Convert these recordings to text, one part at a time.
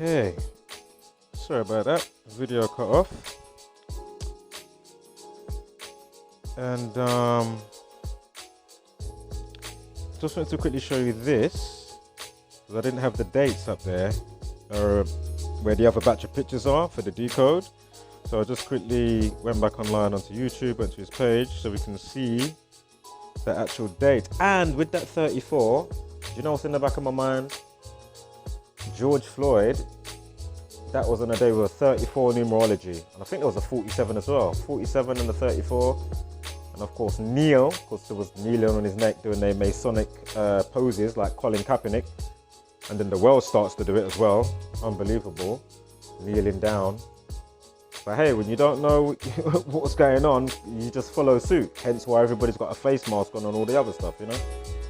Okay, sorry about that, video cut off. And just wanted to quickly show you this, because I didn't have the dates up there, or where the other batch of pictures are for the Decode. So I just quickly went back online onto YouTube, went to his page, so we can see the actual date. And with that 34, do you know what's in the back of my mind? George Floyd, that was on a day with a 34 numerology, and I think there was a 47 as well. 47 and the 34, and of course Neil, because there was kneeling on his neck doing their Masonic poses like Colin Kaepernick, and then the world starts to do it as well. Unbelievable, kneeling down. But hey, when you don't know what's going on, you just follow suit. Hence why everybody's got a face mask on and all the other stuff, you know?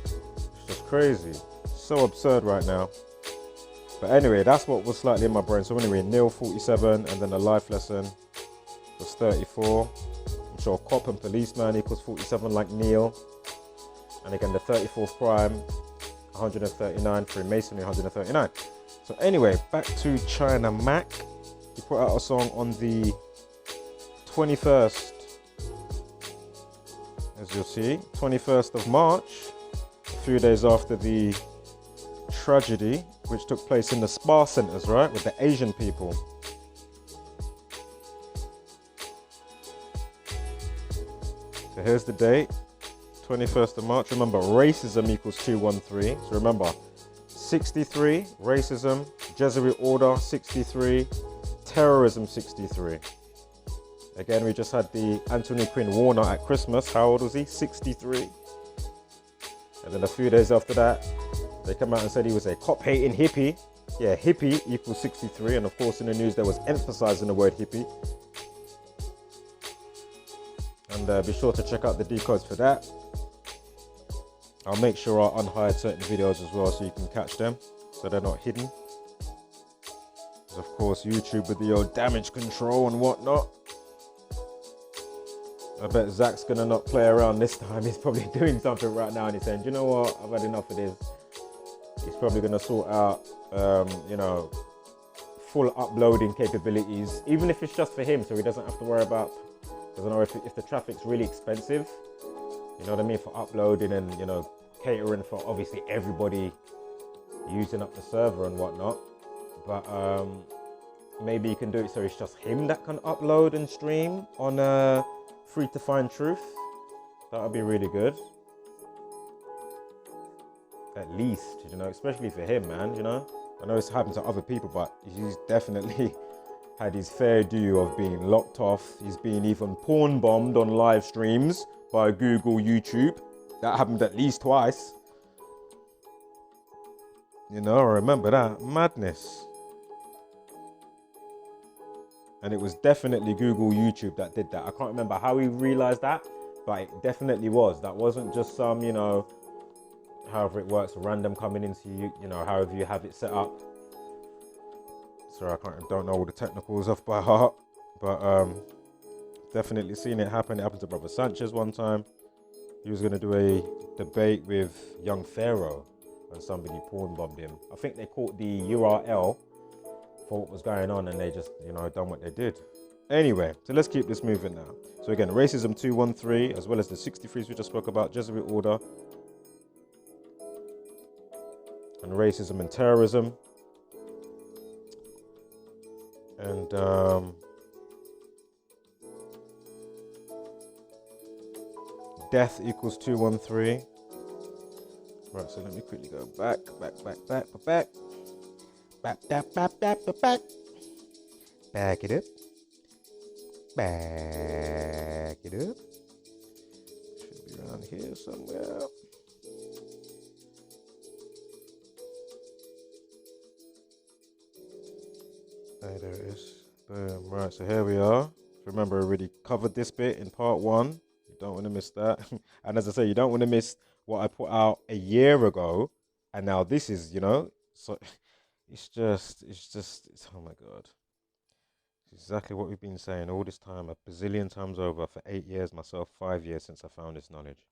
It's just crazy. So absurd right now. But anyway, that's what was slightly in my brain. So anyway, Neil 47, and then the life lesson was 34. I'm sure cop and policeman equals 47 like Neil. And again, the 34th crime, 139, Freemasonry, 139. So anyway, back to China Mac. He put out a song on the 21st, as you'll see, 21st of March, a few days after the tragedy which took place in the spa centers, right, with the Asian people. So here's the date, 21st of March. Remember, racism equals 213. So remember, 63, racism, Jesuit order, 63, terrorism, 63. Again, we just had the Anthony Quinn Warner at Christmas. How old was he? 63. And then a few days after that, they come out and said he was a cop-hating hippie. Yeah, hippie equals 63. And of course, in the news, there was emphasizing the word hippie. And be sure to check out the decodes for that. I'll make sure I unhide certain videos as well so you can catch them, so they're not hidden. Of course, YouTube with the old damage control and whatnot. I bet Zach's gonna not play around this time. He's probably doing something right now and he's saying, you know what, I've had enough of this. He's probably gonna sort out, you know, full uploading capabilities, even if it's just for him, so he doesn't have to worry about, doesn't know if the traffic's really expensive, you know what I mean, for uploading and, you know, catering for obviously everybody using up the server and whatnot. But maybe you can do it so it's just him that can upload and stream on Free to Find Truth. That would be really good. At least, you know, especially for him, man, you know. I know it's happened to other people, but he's definitely had his fair due of being locked off. He's been even porn bombed on live streams by Google, YouTube. That happened at least twice. You know, I remember that. Madness. And it was definitely Google, YouTube that did that. I can't remember how he realized that, but it definitely was. That wasn't just some, you know, however it works, random coming into you, you know, however you have it set up. Sorry, I don't know all the technicals off by heart, but definitely seen it happen. It happened to Brother Sanchez one time. He was going to do a debate with young Pharaoh and somebody porn bombed him. I think they caught the URL for what was going on and they just, you know, done what they did. Anyway, so let's keep this moving now. So again, racism 213, as well as the 63s we just spoke about, Jesuit order, and racism and terrorism. And death equals 213. Right, so let me quickly go back. Back it up. Back it up. Should be around here somewhere. There it is. Boom. Right, so here we are. Remember, I already covered this bit in part 1. You don't want to miss that. And as I say, you don't want to miss what I put out a year ago. And now this is, you know, so it's just, oh my God. It's exactly what we've been saying all this time, a bazillion times over, for 8 years, myself 5 years since I found this knowledge.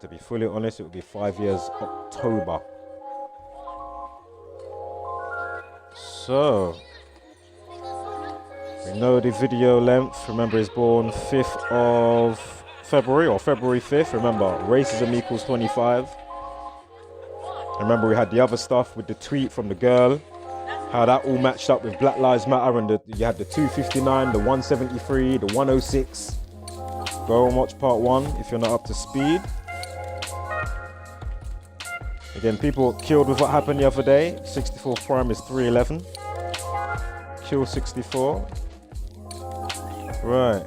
To be fully honest, it would be 5 years October. So, we know the video length. Remember, he's born 5th of February or February 5th. Remember, racism equals 25. Remember, we had the other stuff with the tweet from the girl, how that all matched up with Black Lives Matter, and you had the 259, the 173, the 106. Go and watch part 1 if you're not up to speed. Again, people killed with what happened the other day. 64th prime is 311. Kill 64. Right.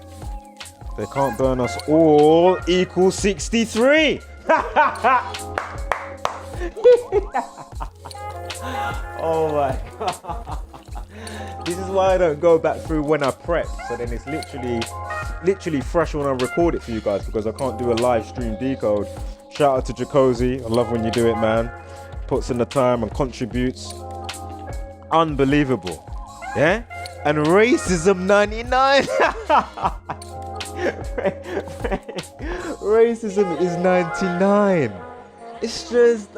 They can't burn us all equals 63. Oh my god. This is why I don't go back through when I prep. So then it's literally fresh when I record it for you guys, because I can't do a live stream decode. Shout out to Jacozy. I love when you do it, man. Puts in the time and contributes. Unbelievable. Yeah? And racism 99. Racism is 99. It's just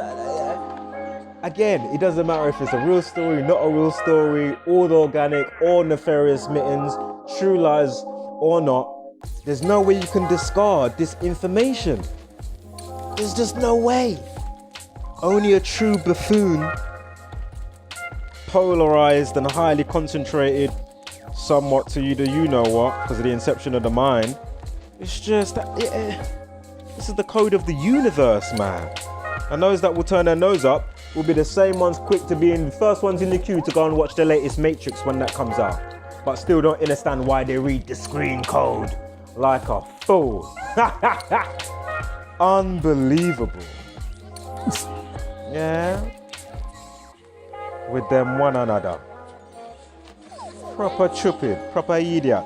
again, it doesn't matter if it's a real story, not a real story, all organic, all nefarious mittens, true lies or not. There's no way you can discard this information. There's just no way. Only a true buffoon, polarized and highly concentrated somewhat to you know what, because of the inception of the mind. It's just this is the code of the universe, man. And those that will turn their nose up will be the same ones quick to be in the first ones in the queue to go and watch the latest Matrix when that comes out, but still don't understand why they read the screen code like a fool. Unbelievable. Yeah. With them one another. Proper stupid, proper idiot.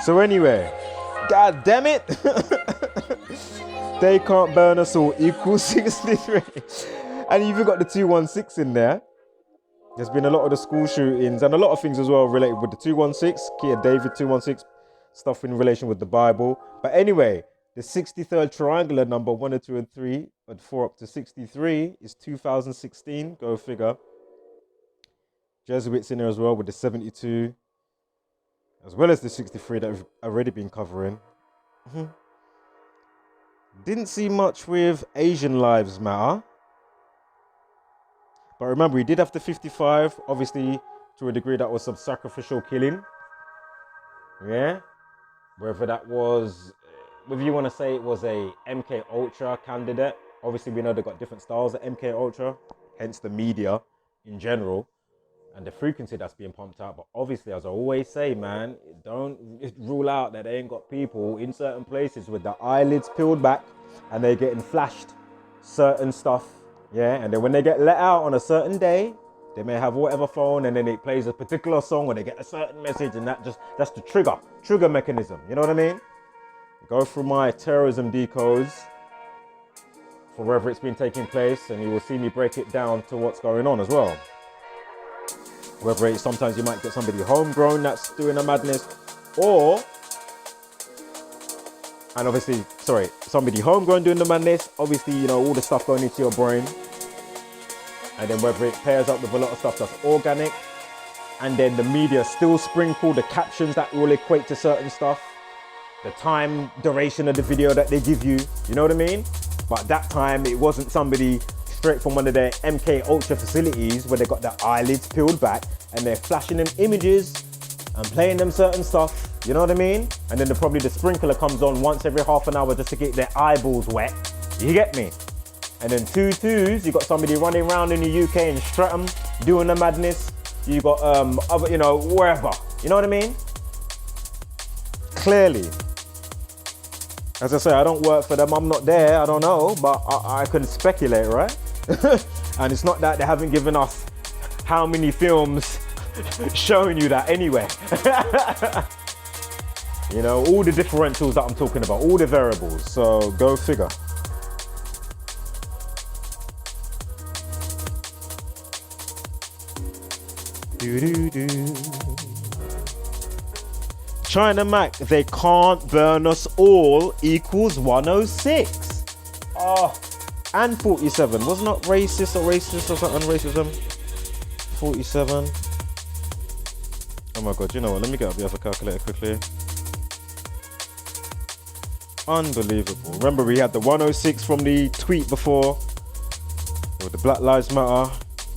So anyway, god damn it. They can't burn us all equals 63. And you've even got the 216 in there. There's been a lot of the school shootings and a lot of things as well related with the 216, Kia David 216, stuff in relation with the Bible. But anyway, the 63rd triangular number 1 and 2 and 3, and 4 up to 63 is 2016. Go figure. Jesuits in there as well with the 72, as well as the 63 that we've already been covering. Didn't see much with Asian Lives Matter. But remember, we did have the 55. Obviously, to a degree, that was some sacrificial killing. Yeah? Whether that was, whether you want to say it was a MK Ultra candidate. Obviously, we know they've got different styles of MK Ultra, hence the media in general, and the frequency that's being pumped out. But obviously, as I always say, man, don't rule out that they ain't got people in certain places with their eyelids peeled back and they're getting flashed certain stuff. Yeah, and then when they get let out on a certain day, they may have whatever phone and then it plays a particular song or they get a certain message, and that's the trigger mechanism. You know what I mean? Go through my terrorism decodes for wherever it's been taking place, and you will see me break it down to what's going on as well. Whether it's sometimes you might get somebody homegrown that's doing a madness, or, and obviously, sorry, somebody homegrown doing the madness, obviously, you know, all the stuff going into your brain. And then whether it pairs up with a lot of stuff that's organic, and then the media still sprinkle the captions that will equate to certain stuff, the time duration of the video that they give you, you know what I mean? But that time it wasn't somebody straight from one of their MK Ultra facilities where they got their eyelids peeled back and they're flashing them images and playing them certain stuff, you know what I mean? And then probably the sprinkler comes on once every half an hour just to get their eyeballs wet, you get me? And then 2-2s, you got somebody running around in the UK in Streatham doing the madness. You got other, you know, wherever, you know what I mean? Clearly. As I say, I don't work for them, I'm not there, I don't know, but I can speculate, right? And it's not that they haven't given us how many films showing you that anyway. You know, all the differentials that I'm talking about, all the variables, so go figure. China Mac, they can't burn us all equals 106. Oh, and 47. Was not racist or something, racism? 47. Oh my God, you know what? Let me get up the other calculator quickly. Unbelievable. Remember, we had the 106 from the tweet before. With the Black Lives Matter,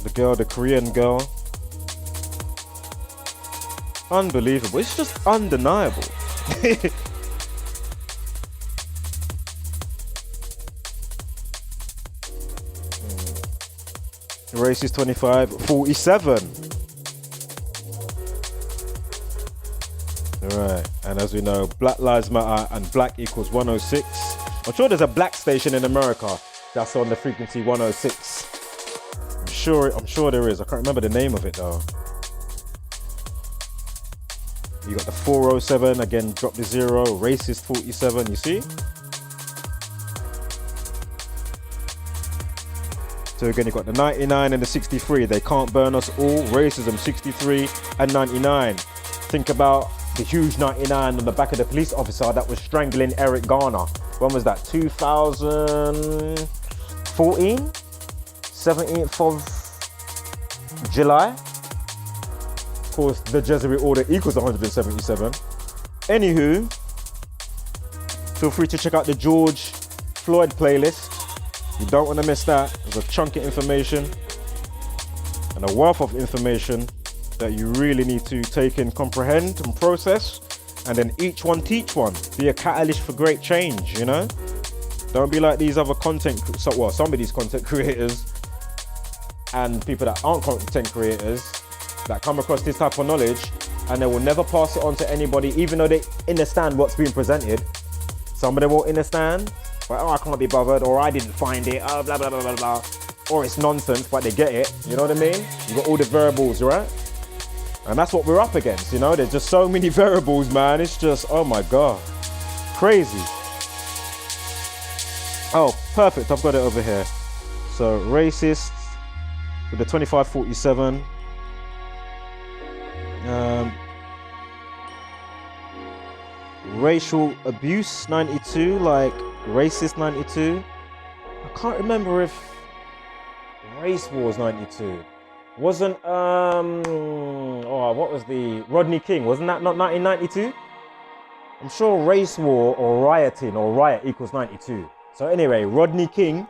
the girl, the Korean girl. Unbelievable. It's just undeniable. Racist 25, 47. Alright, and as we know, Black Lives Matter and black equals 106. I'm sure there's a black station in America that's on the frequency 106. I'm sure there is. I can't remember the name of it though. You got the 407, again, drop the 0, racist 47, you see? So again, you got the 99 and the 63. They can't burn us all. Racism 63 and 99. Think about the huge 99 on the back of the police officer that was strangling Eric Garner. When was that? 2014? 17th of July? Of course, the Jesuit order equals 177. Anywho, feel free to check out the George Floyd playlist. You don't want to miss that. There's a chunk of information and a wealth of information that you really need to take in, comprehend and process, and then each one teach one. Be a catalyst for great change, you know? Don't be like these other some of these content creators and people that aren't content creators that come across this type of knowledge and they will never pass it on to anybody, even though they understand what's being presented. Some of them won't understand. Like, oh, I can't be bothered, or I didn't find it, oh, blah, blah, blah, blah, blah. Or it's nonsense, but they get it. You know what I mean? You got all the variables, right? And that's what we're up against, you know? There's just so many variables, man. It's just, oh my God. Crazy. Oh, perfect. I've got it over here. So, racists with the 2547. Racial abuse 92, like racist 92. I can't remember if race wars 92 wasn't what was the Rodney King, wasn't that not 1992? I'm sure race war or rioting or riot equals 92. So anyway, Rodney King,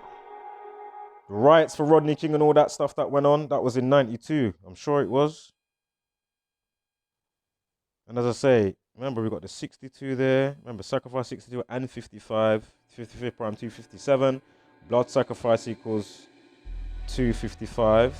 riots for Rodney King and all that stuff that went on, that was in 92. I'm sure it was. And as I say, remember we got the 62 there. Remember sacrifice 62 and 55. 55 prime 257. Blood sacrifice equals 255.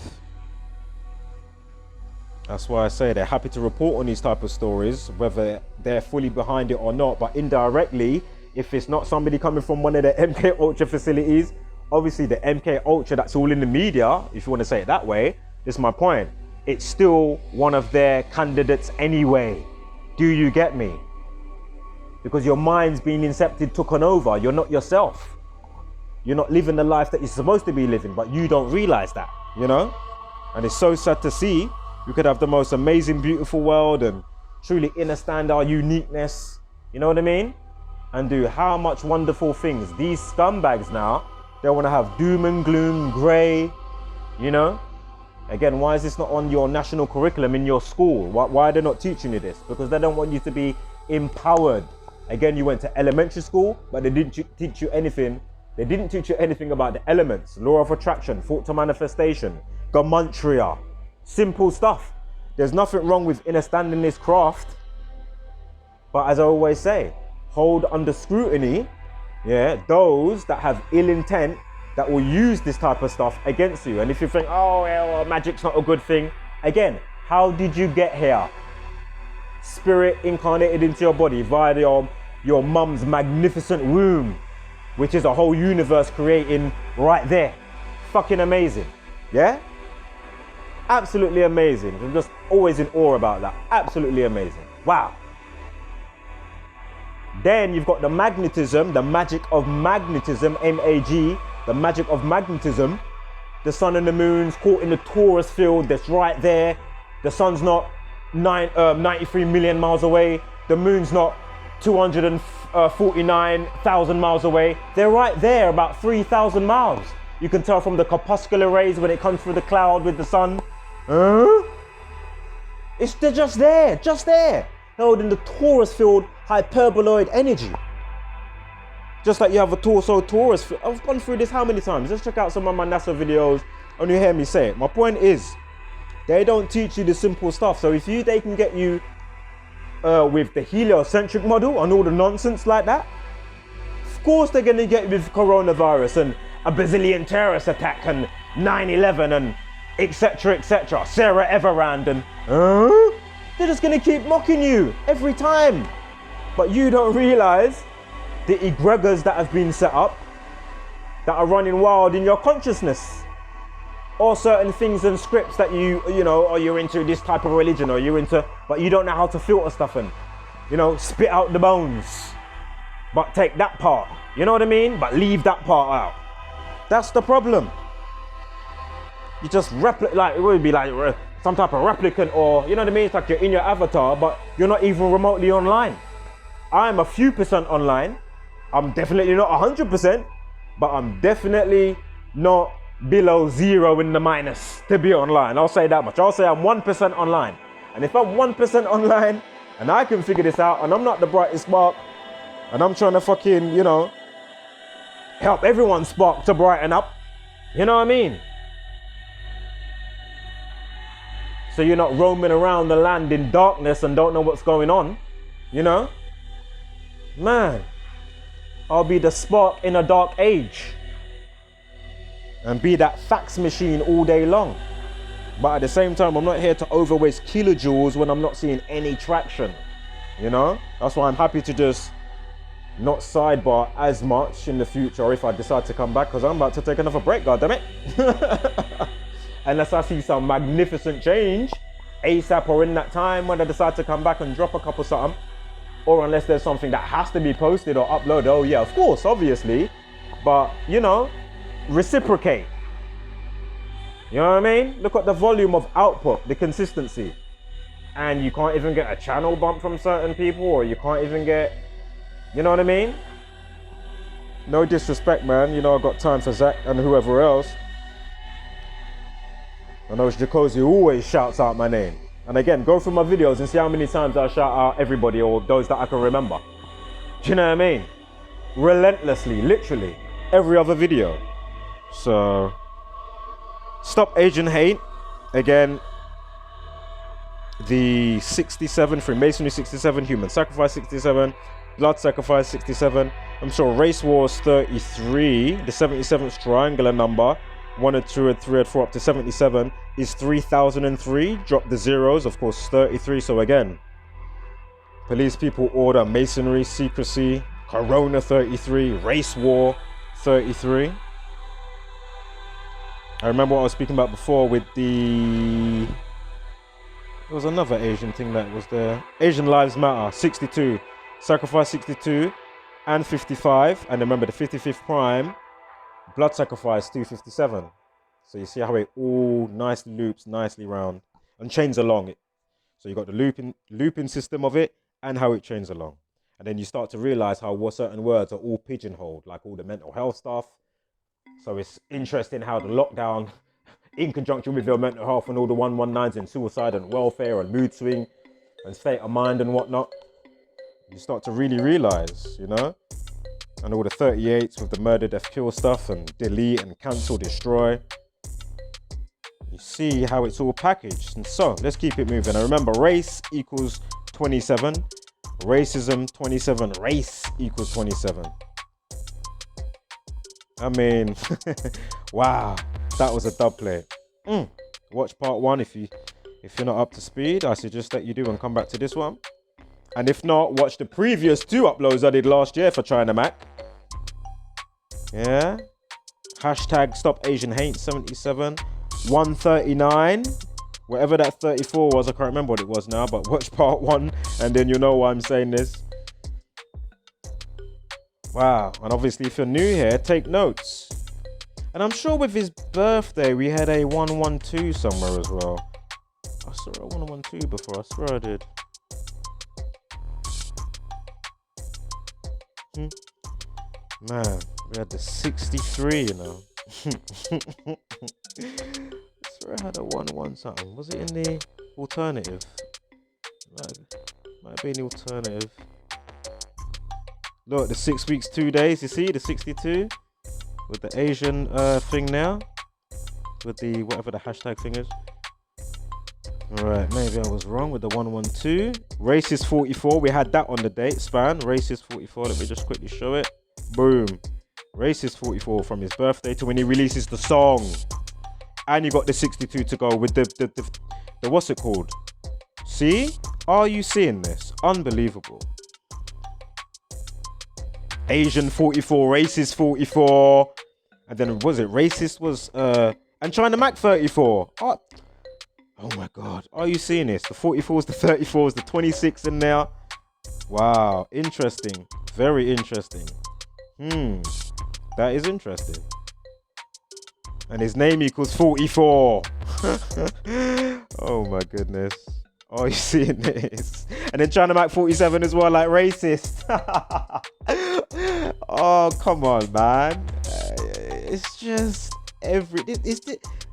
That's why I say they're happy to report on these type of stories, whether they're fully behind it or not. But indirectly, if it's not somebody coming from one of the MK Ultra facilities, obviously the MK Ultra that's all in the media, if you want to say it that way, this is my point. It's still one of their candidates anyway. Do you get me? Because your mind's been incepted, taken over. You're not yourself. You're not living the life that you're supposed to be living, but you don't realize that, you know? And it's so sad to see. We could have the most amazing, beautiful world and truly understand our uniqueness, you know what I mean? And do how much wonderful things. These scumbags now, they want to have doom and gloom, grey, you know? Again, why is this not on your national curriculum in your school? Why are they not teaching you this? Because they don't want you to be empowered. Again, you went to elementary school, but they didn't teach you anything. They didn't teach you anything about the elements, law of attraction, thought to manifestation, Gematria, simple stuff. There's nothing wrong with understanding this craft. But as I always say, hold under scrutiny, those that have ill intent that will use this type of stuff against you. And if you think, oh, well, magic's not a good thing, again, how did you get here? Spirit incarnated into your body via your mum's magnificent womb, which is a whole universe creating right there. Fucking amazing, yeah? Absolutely amazing. I'm just always in awe about that. Absolutely amazing. Wow. Then you've got the magnetism, the magic of magnetism, MAG, the magic of magnetism. The sun and the moon's caught in the torus field that's right there. The sun's not 93 million miles away. The moon's not 249,000 miles away. They're right there, about 3,000 miles. You can tell from the corpuscular rays when it comes through the cloud with the sun. They're just there, held in the torus field hyperboloid energy. Just like you have a torso torus field. I've gone through this how many times? Let's check out some of my NASA videos and you hear me say it. My point is, they don't teach you the simple stuff. So if they can get you with the heliocentric model and all the nonsense like that, of course they're gonna get you with coronavirus and a bazillion terrorist attack and 9/11 and etc. Sarah Everand and they're just gonna keep mocking you every time. But you don't realize the egregors that have been set up that are running wild in your consciousness, or certain things and scripts that you know, or you're into this type of religion, or you're into, but you don't know how to filter stuff and, you know, spit out the bones, but take that part, you know what I mean? But leave that part out. That's the problem. You just like, it would be like some type of replicant, or, you know what I mean? It's like you're in your avatar, but you're not even remotely online. I'm a few percent online. I'm definitely not 100%, but I'm definitely not below 0 in the minus to be online. I'll say that much. I'll say I'm 1% online. And if I'm 1% online and I can figure this out and I'm not the brightest spark and I'm trying to fucking, you know, help everyone's spark to brighten up, you know what I mean? So you're not roaming around the land in darkness and don't know what's going on, you know? Man, I'll be the spark in a dark age and be that fax machine all day long. But at the same time, I'm not here to overwaste kilojoules when I'm not seeing any traction, you know? That's why I'm happy to just not sidebar as much in the future if I decide to come back, because I'm about to take another break, goddammit. Unless I see some magnificent change ASAP or in that time when I decide to come back and drop a couple something, or unless there's something that has to be posted or uploaded. Oh yeah, of course, obviously, but you know, reciprocate. You know what I mean? Look at the volume of output, the consistency, and you can't even get a channel bump from certain people, or you can't even get, you know what I mean? No disrespect, man, you know, I've got time for Zach and whoever else. I know Jacozzi always shouts out my name. And again, go through my videos and see how many times I shout out everybody, or those that I can remember. Do you know what I mean? Relentlessly, literally, every other video. So, stop Asian hate. Again, the 67, Freemasonry 67, human sacrifice 67, blood sacrifice 67. I'm sure race wars 33, the 77th triangular number. 1 and 2 and 3 and 4 up to 77 is 3003. Drop the zeros, of course, 33. So again, police people order, masonry, secrecy, corona 33, race war 33. I remember what I was speaking about before with there was another Asian thing that was there. Asian Lives Matter 62, sacrifice 62 and 55. And remember the 55th prime, blood sacrifice 257. So you see how it all nicely loops nicely round and chains along it. So you got the looping system of it and how it chains along. And then you start to realize how certain words are all pigeonholed, like all the mental health stuff. So it's interesting how the lockdown, in conjunction with your mental health and all the 119s and suicide and welfare and mood swing and state of mind and whatnot, you start to really realize, you know? And all the 38s with the murder, death, kill stuff and delete and cancel, destroy. You see how it's all packaged. And so let's keep it moving. And remember, race equals 27. Racism 27. Race equals 27. I mean, wow, that was a dub play. Watch part 1 if you're not up to speed. I suggest that you do and come back to this one. And if not, watch the previous 2 uploads I did last year for China Mac. Yeah. Hashtag Stop Asian Hate 77. 139. Whatever that 34 was, I can't remember what it was now, but watch part 1 and then you'll know why I'm saying this. Wow. And obviously if you're new here, take notes. And I'm sure with his birthday, we had a 112 somewhere as well. I saw a 112 before, I swear I did. Man, we had the 63, you know. I swear I had a 1 something. Was it in the alternative? Might be an alternative. Look, the 6 weeks, 2 days. You see the 62 with the Asian thing now, with the whatever the hashtag thing is. All right, maybe I was wrong with the 112. Racist 44. We had that on the date span. Racist 44. Let me just quickly show it. Boom. Racist 44 from his birthday to when he releases the song. And you got the 62 to go with the what's it called? See? Are you seeing this? Unbelievable. Asian 44, racist 44. And then was it racist was and China Mac 34. Oh my God. Are you seeing this? The 44s, the 34s, the 26 in there. Wow. Interesting. Very interesting. That is interesting. And his name equals 44. Oh my goodness. Oh, you seeing this? And then China Mac 47 as well, like racist. Oh, come on, man. It's just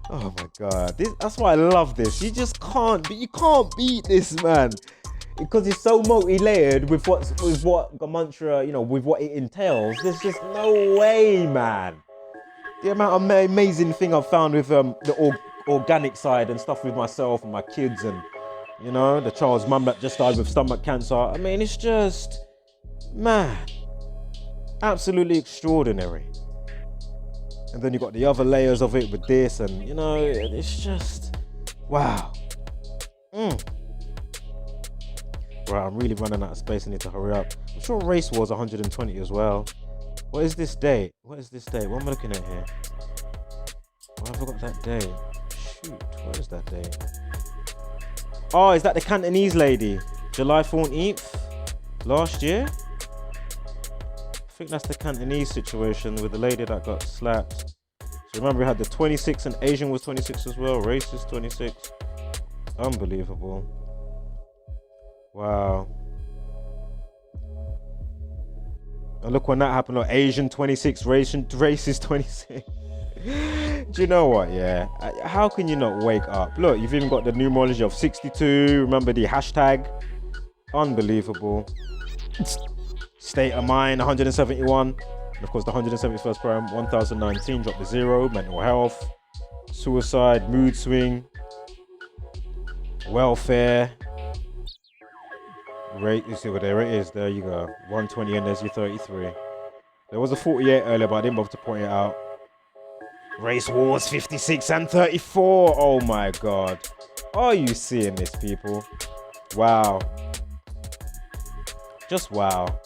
oh my God. That's why I love this. You just can't beat this, man. Because it's so multi-layered with what Gematria, with what it entails. There's just no way, man. The amount of amazing thing I've found with the organic side and stuff with myself and my kids and, the child's mum that just died with stomach cancer. I mean, it's just, man, absolutely extraordinary. And then you got the other layers of it with this and, it's just, wow. Right, I'm really running out of space. I need to hurry up. I'm sure race was 120 as well. What is this date? What am I looking at here? Why have I got that date? Shoot, what is that date? Oh, is that the Cantonese lady? July 14th last year? I think that's the Cantonese situation with the lady that got slapped. So remember we had the 26 and Asian was 26 as well. Racist 26. Unbelievable. Wow. And look when that happened. Look, Asian 26, racist 26. Do you know what? Yeah. How can you not wake up? Look, you've even got the numerology of 62. Remember the hashtag? Unbelievable. State of mind, 171. And of course, the 171st program, 1019. Drop the 0. Mental health, suicide, mood swing, welfare. Rate, you see what there it is. There you go. 120 and there's your 33. There was a 48 earlier, but I didn't bother to point it out. Race wars 56 and 34. Oh my God. Are you seeing this, people? Wow. Just wow.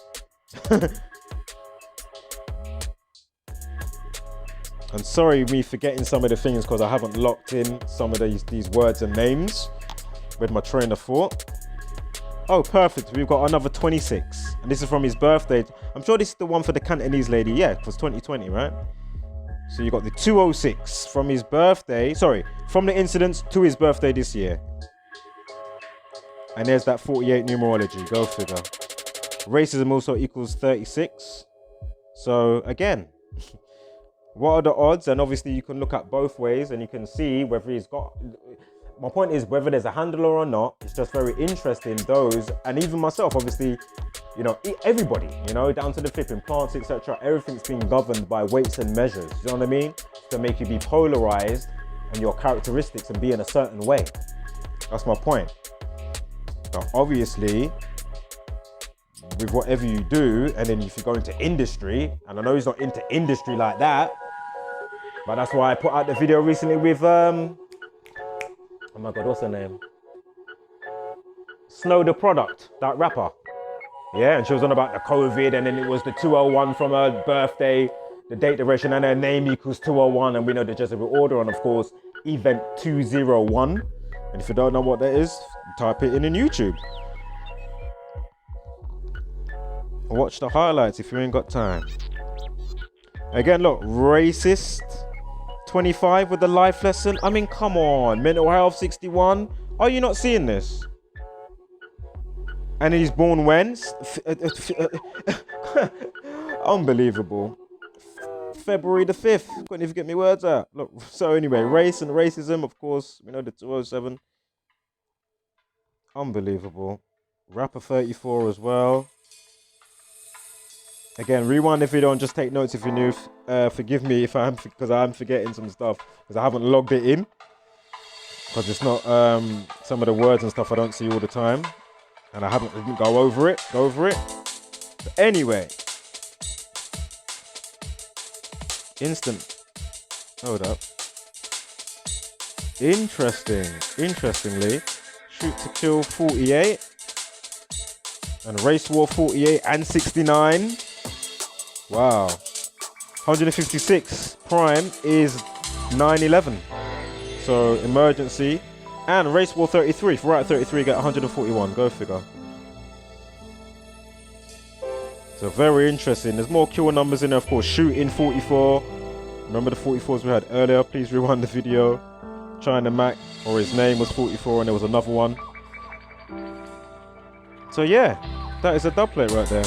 I'm sorry me forgetting some of the things because I haven't locked in some of these words and names with my train of thought. Oh, perfect. We've got another 26. And this is from his birthday. I'm sure this is the one for the Cantonese lady. Yeah, it was 2020, right? So you got the 206 from his birthday. Sorry, from the incidents to his birthday this year. And there's that 48 numerology. Go figure. Racism also equals 36. So again, what are the odds? And obviously you can look at both ways and you can see whether he's got... My point is whether there's a handler or not. It's just very interesting, those, and even myself, obviously, everybody, down to the flipping plants, etc. Everything's being governed by weights and measures. You know what I mean? To make you be polarized and your characteristics and be in a certain way. That's my point. Now, obviously, with whatever you do, and then if you go into industry, and I know he's not into industry like that, but that's why I put out the video recently with oh my God, what's her name? Snow the Product, that rapper. Yeah, and she was on about the COVID, and then it was the 201 from her birthday, the date duration, and her name equals 201, and we know the Jezebel order, and of course, event 201. And if you don't know what that is, type it in YouTube. Watch the highlights if you ain't got time. Again, look, racist 25 with the life lesson. I mean, come on. Mental health 61. Are you not seeing this? And he's born when? Unbelievable. February the 5th. Couldn't even get me words out. Look, so anyway, race and racism, of course. We know the 207. Unbelievable. Rapper 34 as well. Again, rewind the video and just take notes if you're new. Forgive me if because I'm forgetting some stuff because I haven't logged it in. Because it's not some of the words and stuff I don't see all the time. And I didn't go over it. But anyway. Instant. Hold up. Interestingly, Shoot to Kill 48 and Race War 48 and 69. Wow. 156 prime is 911. So emergency and Race War 33. For right at 33 get 141. Go figure. So very interesting. There's more kill numbers in there, of course. Shooting 44. Remember the 44s we had earlier? Please rewind the video. China Mac, or his name was 44, and there was another one. So yeah, that is a dub plate right there.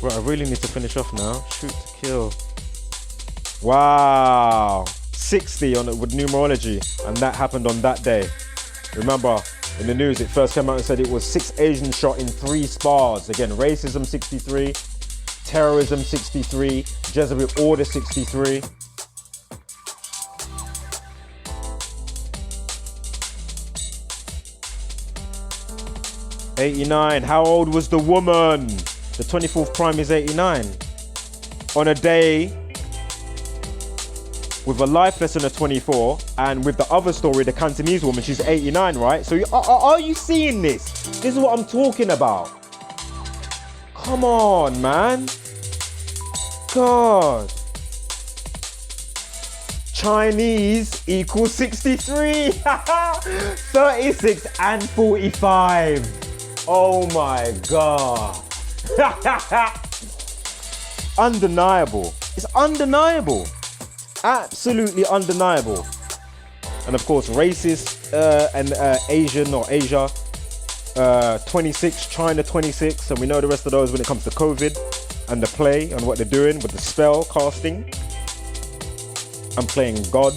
Right, I really need to finish off now. Shoot to Kill. Wow, 60 on it with numerology, and that happened on that day. Remember, in the news, it first came out and said it was 6 Asians shot in 3 spars. Again, racism 63, terrorism 63, Jesuit order 63. '89. How old was the woman? The 24th prime is 89. On a day with a life lesson of 24, and with the other story, the Cantonese woman, she's 89, right? So are you seeing this? This is what I'm talking about. Come on, man. God. Chinese equals 63. 36 and 45. Oh my God. Undeniable. It's undeniable. Absolutely undeniable. And of course, racist and Asian or Asia, 26, China 26. And we know the rest of those when it comes to COVID and the play and what they're doing with the spell casting. I'm playing God.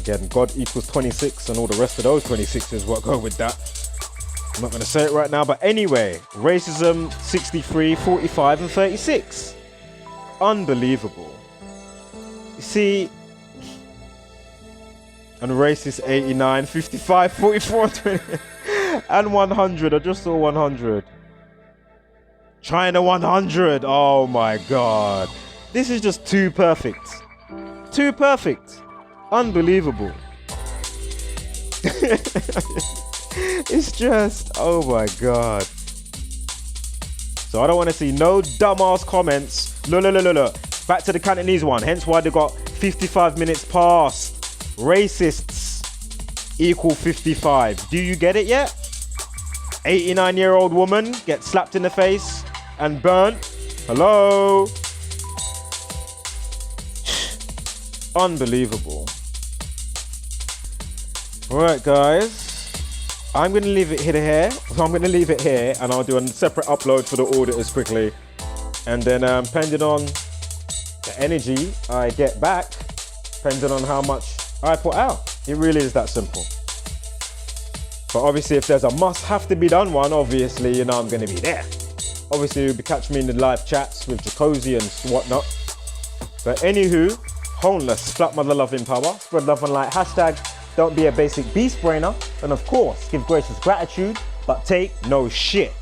Again, God equals 26 and all the rest of those 26s what go with that. I'm not going to say it right now, but anyway, racism 63, 45 and 36. Unbelievable. You see, and racist 89, 55, 44, 20, and 100. I just saw 100. China 100. Oh my God. This is just too perfect. Too perfect. Unbelievable. It's just, oh my God. So I don't want to see no dumbass comments. Look. Back to the Cantonese one. Hence why they got 55 minutes past. Racists equal 55. Do you get it yet? 89-year-old woman gets slapped in the face and burnt. Hello? Unbelievable. Alright guys, I'm going to leave it here. I'm going to leave it here and I'll do a separate upload for the auditors quickly. And then depending on the energy I get back, depending on how much I put out. It really is that simple. But obviously if there's a must have to be done one, obviously, you know, I'm going to be there. Obviously you'll be catching me in the live chats with Jacuzzi and whatnot. But anywho, homeless, flat mother loving power, spread love and light, hashtag don't be a basic beast brainer, and of course give gracious gratitude, but take no shit.